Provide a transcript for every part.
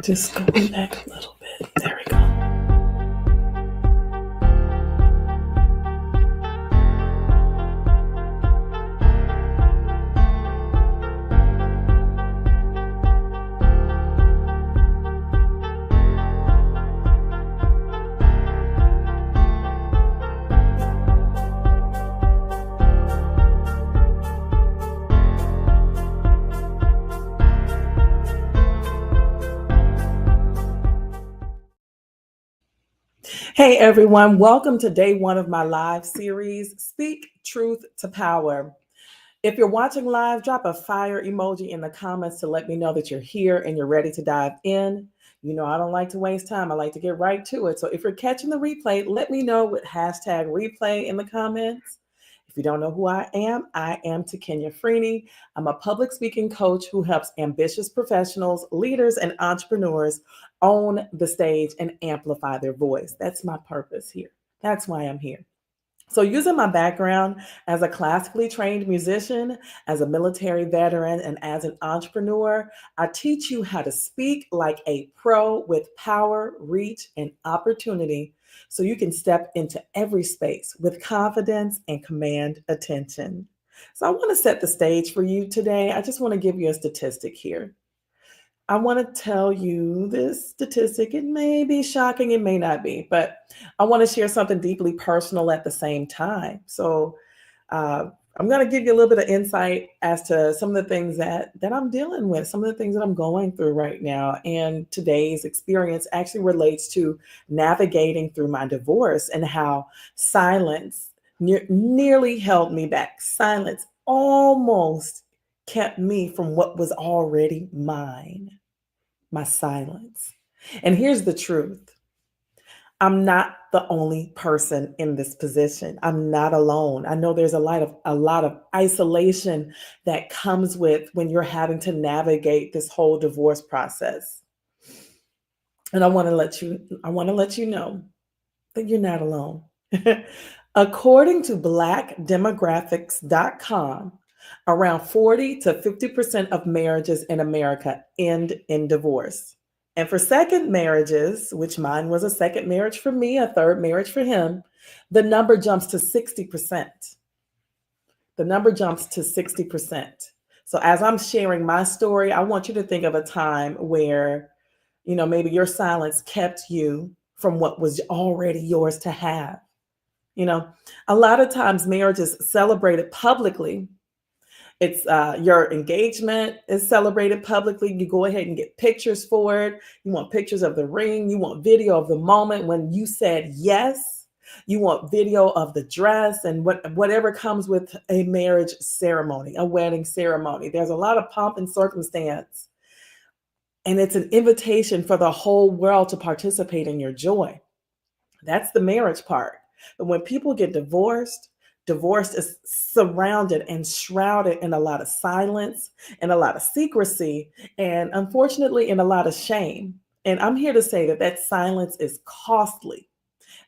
Just going back a little bit. There we go. Hey everyone, welcome to day one of my live series, Speak Truth to Power. If you're watching live, drop a fire emoji in the comments to let me know that you're here and you're ready to dive in. You know, I don't like to waste time. I like to get right to it. So if you're catching the replay, let me know with hashtag replay in the comments. If you don't know who I am Takenya Freeney. I'm a public speaking coach who helps ambitious professionals, leaders, and entrepreneurs own the stage and amplify their voice. That's my purpose here. That's why I'm here. So, using my background as a classically trained musician, as a military veteran, and as an entrepreneur, I teach you how to speak like a pro with power, reach, and opportunity so you can step into every space with confidence and command attention. So, I want to set the stage for you today. I just want to give you a statistic here. I want to tell you this statistic. It may be shocking, it may not be, but I want to share something deeply personal at the same time. So, I'm going to give you a little bit of insight as to some of the things that I'm dealing with, some of the things that I'm going through right now. And today's experience actually relates to navigating through my divorce and how silence nearly held me back. Silence almost kept me from what was already mine, my silence. And here's the truth. I'm not the only person in this position. I'm not alone. I know there's a lot of isolation that comes with when you're having to navigate this whole divorce process. And I want to let you know that you're not alone. According to blackdemographics.com, around 40 to 50% of marriages in America end in divorce. And for second marriages, which mine was a second marriage for me, a third marriage for him, the number jumps to 60%. The number jumps to 60%. So as I'm sharing my story, I want you to think of a time where, maybe your silence kept you from what was already yours to have. You know, a lot of times marriage is celebrated publicly. It's your engagement is celebrated publicly. You go ahead and get pictures for it. You want pictures of the ring. You want video of the moment when you said yes. You want video of the dress and whatever comes with a marriage ceremony, a wedding ceremony. There's a lot of pomp and circumstance, and it's an invitation for the whole world to participate in your joy. That's the marriage part. But when people get divorced, divorce is surrounded and shrouded in a lot of silence and a lot of secrecy, and unfortunately, in a lot of shame. And I'm here to say that that silence is costly,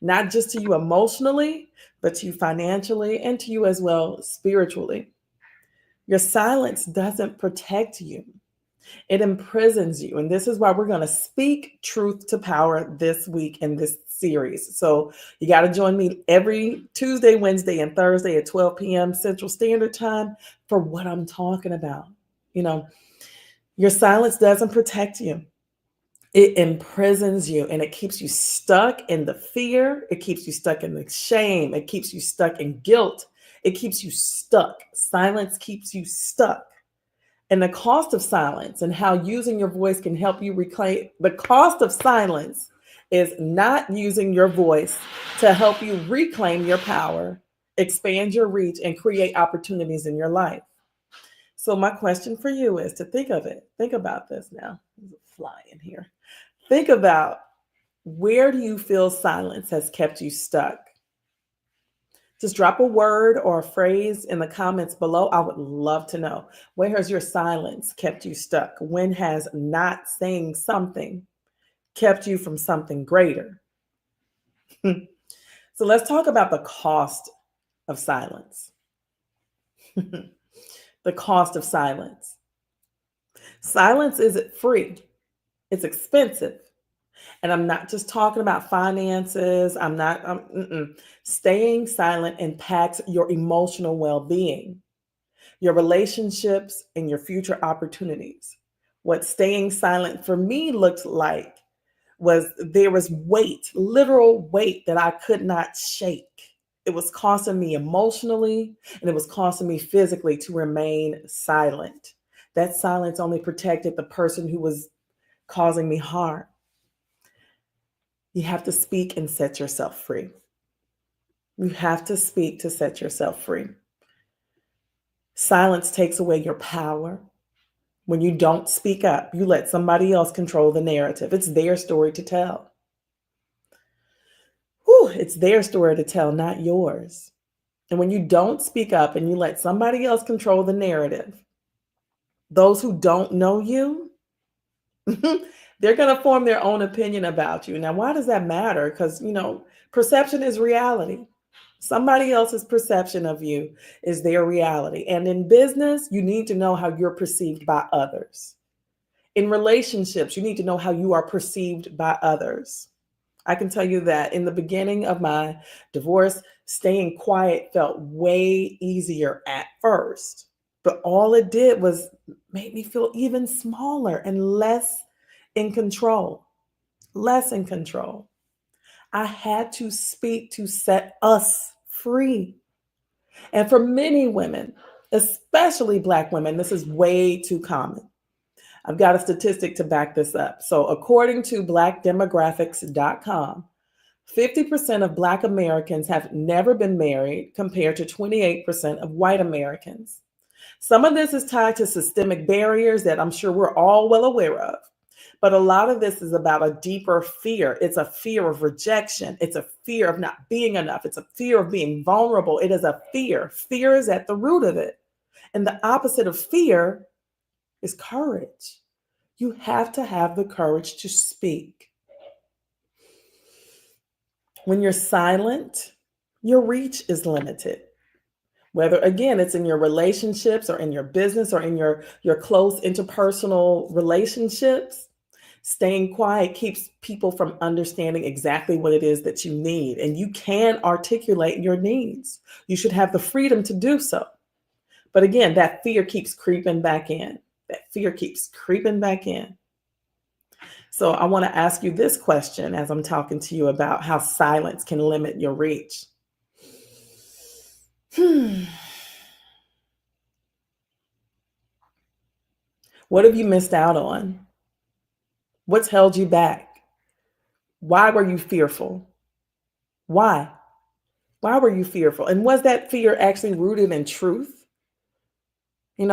not just to you emotionally, but to you financially and to you as well spiritually. Your silence doesn't protect you. It imprisons you. And this is why we're going to speak truth to power this week in this series. So you got to join me every Tuesday, Wednesday, and Thursday at 12 p.m. Central Standard Time for what I'm talking about. You know, your silence doesn't protect you. It imprisons you and it keeps you stuck in the fear. It keeps you stuck in the shame. It keeps you stuck in guilt. It keeps you stuck. Silence keeps you stuck. And the cost of silence and how using your voice can help you reclaim the cost of silence is not using your voice to help you reclaim your power, expand your reach, and create opportunities in your life. So, my question for you is to think of it. Think about this now. There's a fly in here. Think about, where do you feel silence has kept you stuck? Just drop a word or a phrase in the comments below. I would love to know. Where has your silence kept you stuck? When has not saying something kept you from something greater? So let's talk about the cost of silence. The cost of silence. Silence isn't free, it's expensive. And I'm not just talking about finances. I'm not, Staying silent impacts your emotional well being, your relationships, and your future opportunities. What staying silent for me looked like was there was weight, literal weight that I could not shake. It was costing me emotionally and it was costing me physically to remain silent. That silence only protected the person who was causing me harm. You have to speak and set yourself free. You have to speak to set yourself free. Silence takes away your power. When you don't speak up, you let somebody else control the narrative. It's their story to tell. It's their story to tell, not yours. And when you don't speak up and you let somebody else control the narrative, those who don't know you, they're going to form their own opinion about you. Now, why does that matter? Because, perception is reality. Somebody else's perception of you is their reality. And in business, you need to know how you're perceived by others. In relationships, you need to know how you are perceived by others. I can tell you that in the beginning of my divorce, staying quiet felt way easier at first. But all it did was make me feel even smaller and less in control. Less in control. I had to speak to set us free. And for many women, especially Black women, this is way too common. I've got a statistic to back this up. So according to blackdemographics.com, 50% of Black Americans have never been married compared to 28% of white Americans. Some of this is tied to systemic barriers that I'm sure we're all well aware of. But a lot of this is about a deeper fear. It's a fear of rejection. It's a fear of not being enough. It's a fear of being vulnerable. It is a fear. Fear is at the root of it. And the opposite of fear is courage. You have to have the courage to speak. When you're silent, your reach is limited. Whether, again, it's in your relationships or in your business or in your close interpersonal relationships, staying quiet keeps people from understanding exactly what it is that you need. And you can articulate your needs. You should have the freedom to do so. But again, that fear keeps creeping back in. That fear keeps creeping back in. So I want to ask you this question as I'm talking to you about how silence can limit your reach. What have you missed out on? What's held you back? Why were you fearful? Why? Why were you fearful? And was that fear actually rooted in truth?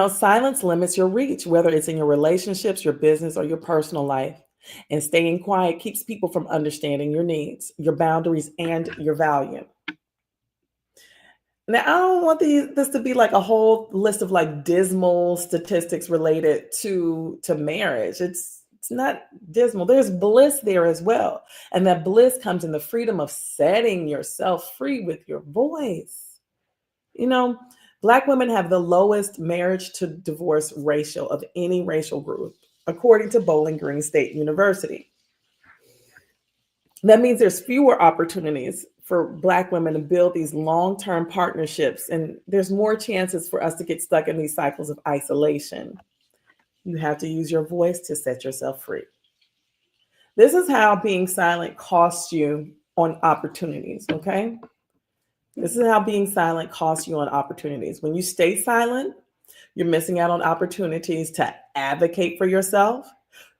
Silence limits your reach, whether it's in your relationships, your business, or your personal life. And staying quiet keeps people from understanding your needs, your boundaries, and your value. Now, I don't want this to be like a whole list of like dismal statistics related to marriage. It's not dismal. There's bliss there as well. And that bliss comes in the freedom of setting yourself free with your voice. Black women have the lowest marriage to divorce ratio of any racial group, according to Bowling Green State University. That means there's fewer opportunities for Black women to build these long-term partnerships, and there's more chances for us to get stuck in these cycles of isolation. You have to use your voice to set yourself free. This is how being silent costs you on opportunities, okay? This is how being silent costs you on opportunities. When you stay silent, you're missing out on opportunities to advocate for yourself.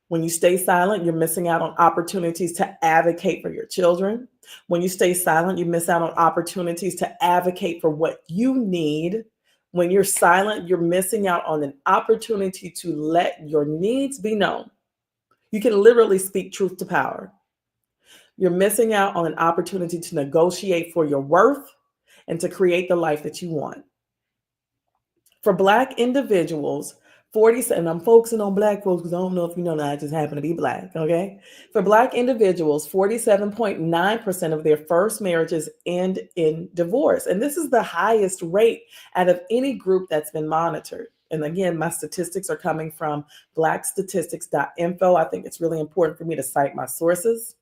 When you stay silent, you're missing out on opportunities to advocate for your children. When you stay silent, you miss out on opportunities to advocate for what you need. When you're silent, you're missing out on an opportunity to let your needs be known. You can literally speak truth to power. You're missing out on an opportunity to negotiate for your worth. and to create the life that you want. For Black individuals, 40, and I'm focusing on Black folks because I don't know if you know that I just happen to be Black, okay? For Black individuals, 47.9% of their first marriages end in divorce. And this is the highest rate out of any group that's been monitored. And again, my statistics are coming from blackstatistics.info. I think it's really important for me to cite my sources.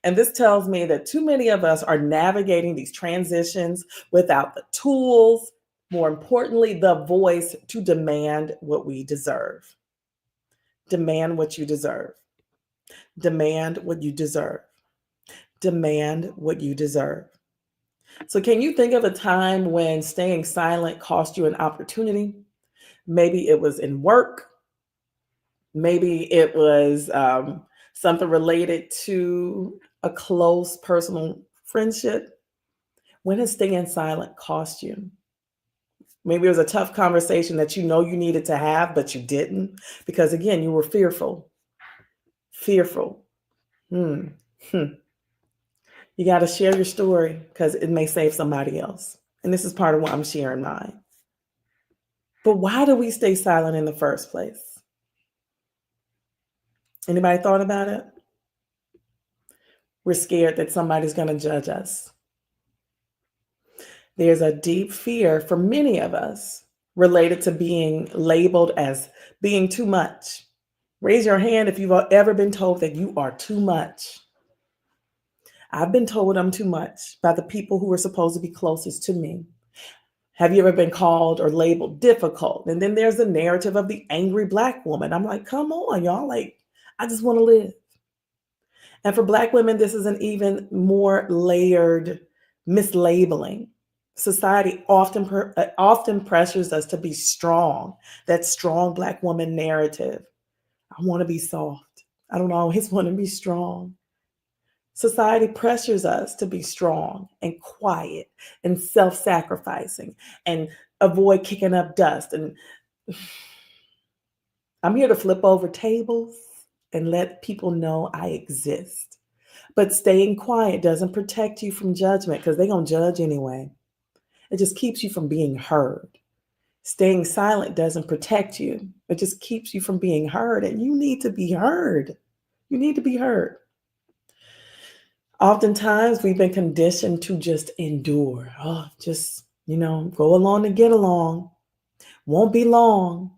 And this tells me that too many of us are navigating these transitions without the tools, more importantly, the voice to demand what we deserve. Demand what you deserve. Demand what you deserve. Demand what you deserve. So, can you think of a time when staying silent cost you an opportunity? Maybe it was in work. Maybe it was something related to a close personal friendship. When has staying silent cost you? Maybe it was a tough conversation that you know you needed to have, but you didn't because, again, you were fearful. Fearful. Hmm. Hmm. You got to share your story because it may save somebody else. And this is part of why I'm sharing mine. But why do we stay silent in the first place? Anybody thought about it? We're scared that somebody's going to judge us. There's a deep fear for many of us related to being labeled as being too much. Raise your hand if you've ever been told that you are too much. I've been told I'm too much by the people who are supposed to be closest to me. Have you ever been called or labeled difficult? And then there's the narrative of the angry Black woman. I'm like, come on, y'all. Like, I just want to live. And for Black women, this is an even more layered mislabeling. Society often pressures us to be strong, that strong Black woman narrative. I want to be soft. I don't always want to be strong. Society pressures us to be strong and quiet and self-sacrificing and avoid kicking up dust. And I'm here to flip over tables and let people know I exist. But staying quiet doesn't protect you from judgment because they're going to judge anyway. It just keeps you from being heard. Staying silent doesn't protect you. It just keeps you from being heard. And you need to be heard. You need to be heard. Oftentimes, we've been conditioned to just endure. Oh, just, go along to get along. Won't be long.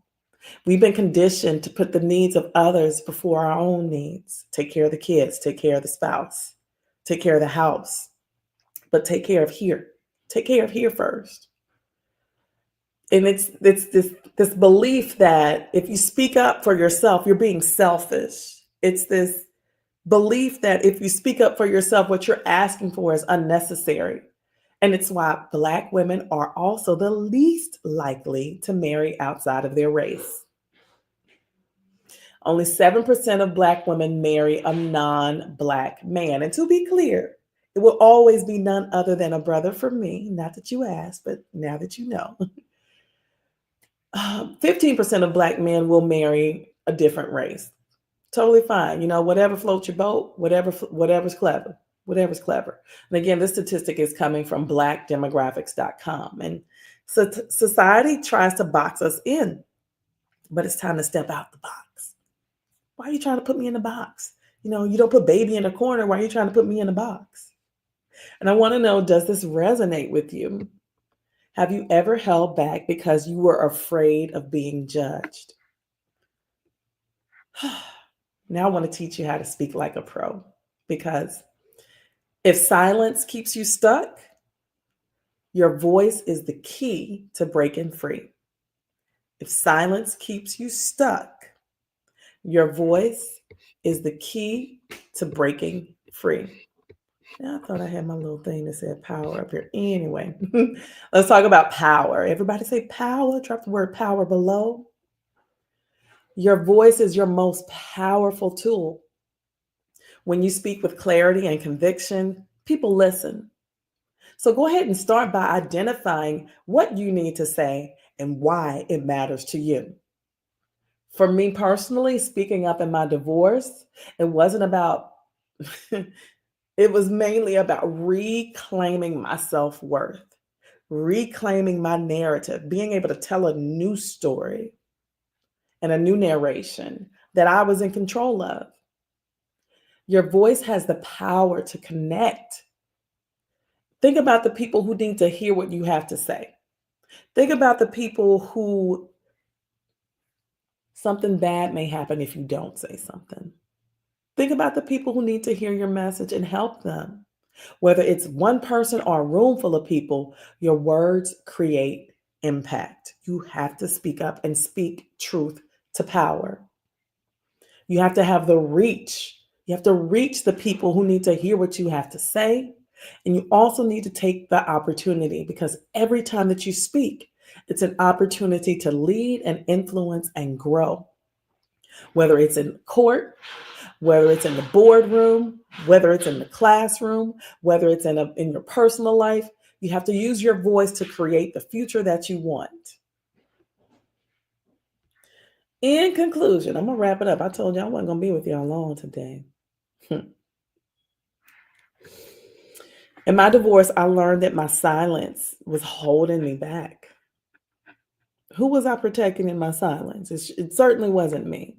We've been conditioned to put the needs of others before our own needs. Take care of the kids, take care of the spouse, take care of the house, but take care of here. Take care of here first. And it's this belief that if you speak up for yourself, you're being selfish. It's this belief that if you speak up for yourself, what you're asking for is unnecessary. And it's why Black women are also the least likely to marry outside of their race. Only 7% of Black women marry a non-Black man. And to be clear, it will always be none other than a brother for me. Not that you asked, but now that you know. 15% of Black men will marry a different race. Totally fine. Whatever floats your boat, whatever's clever. Whatever's clever. And again, this statistic is coming from blackdemographics.com. And so society tries to box us in, but it's time to step out the box. Why are you trying to put me in a box? You don't put baby in a corner. Why are you trying to put me in a box? And I want to know, does this resonate with you? Have you ever held back because you were afraid of being judged? Now I want to teach you how to speak like a pro, because if silence keeps you stuck, your voice is the key to breaking free. If silence keeps you stuck, your voice is the key to breaking free. Now, I thought I had my little thing that said power up here. Anyway, let's talk about power. Everybody say power. Drop the word power below. Your voice is your most powerful tool. When you speak with clarity and conviction, people listen. So go ahead and start by identifying what you need to say and why it matters to you. For me personally, speaking up in my divorce, it wasn't about, it was mainly about reclaiming my self-worth. reclaiming my narrative, being able to tell a new story and a new narration that I was in control of. Your voice has the power to connect. Think about the people who need to hear what you have to say. Think about the people who something bad may happen if you don't say something. Think about the people who need to hear your message and help them. Whether it's one person or a room full of people, your words create impact. You have to speak up and speak truth to power. You have to have the reach. You have to reach the people who need to hear what you have to say. And you also need to take the opportunity, because every time that you speak, it's an opportunity to lead and influence and grow. Whether it's in court, whether it's in the boardroom, whether it's in the classroom, whether it's in your personal life, you have to use your voice to create the future that you want. In conclusion, I'm going to wrap it up. I told you I wasn't going to be with y'all long today. In my divorce, I learned that my silence was holding me back. Who was I protecting in my silence? It certainly wasn't me.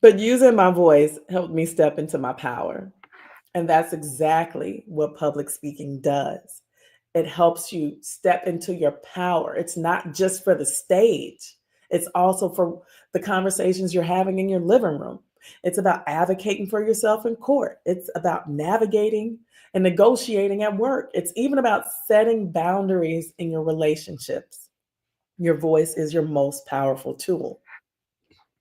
But using my voice helped me step into my power. And that's exactly what public speaking does. It helps you step into your power. It's not just for the stage, it's also for the conversations you're having in your living room. It's about advocating for yourself in court. It's about navigating and negotiating at work. It's even about setting boundaries in your relationships. Your voice is your most powerful tool.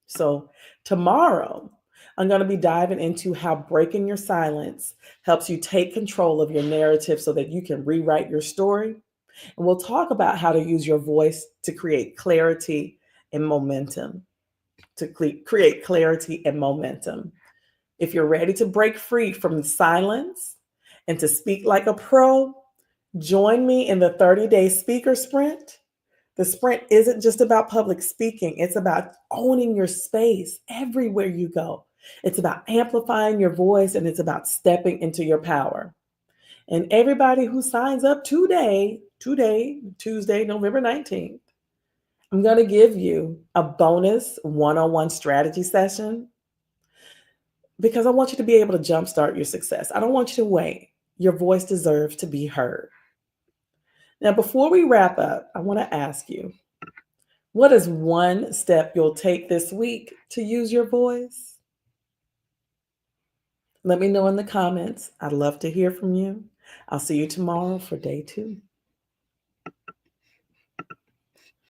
So, tomorrow, I'm going to be diving into how breaking your silence helps you take control of your narrative so that you can rewrite your story. And we'll talk about how to use your voice to create clarity and momentum. Create clarity and momentum. If you're ready to break free from silence and to speak like a pro, join me in the 30-day speaker sprint. The sprint isn't just about public speaking, it's about owning your space everywhere you go. It's about amplifying your voice, and it's about stepping into your power. And everybody who signs up today, Tuesday, November 19th, I'm going to give you a bonus one-on-one strategy session, because I want you to be able to jumpstart your success. I don't want you to wait. Your voice deserves to be heard. Now, before we wrap up, I want to ask you, what is one step you'll take this week to use your voice? Let me know in the comments. I'd love to hear from you. I'll see you tomorrow for day 2.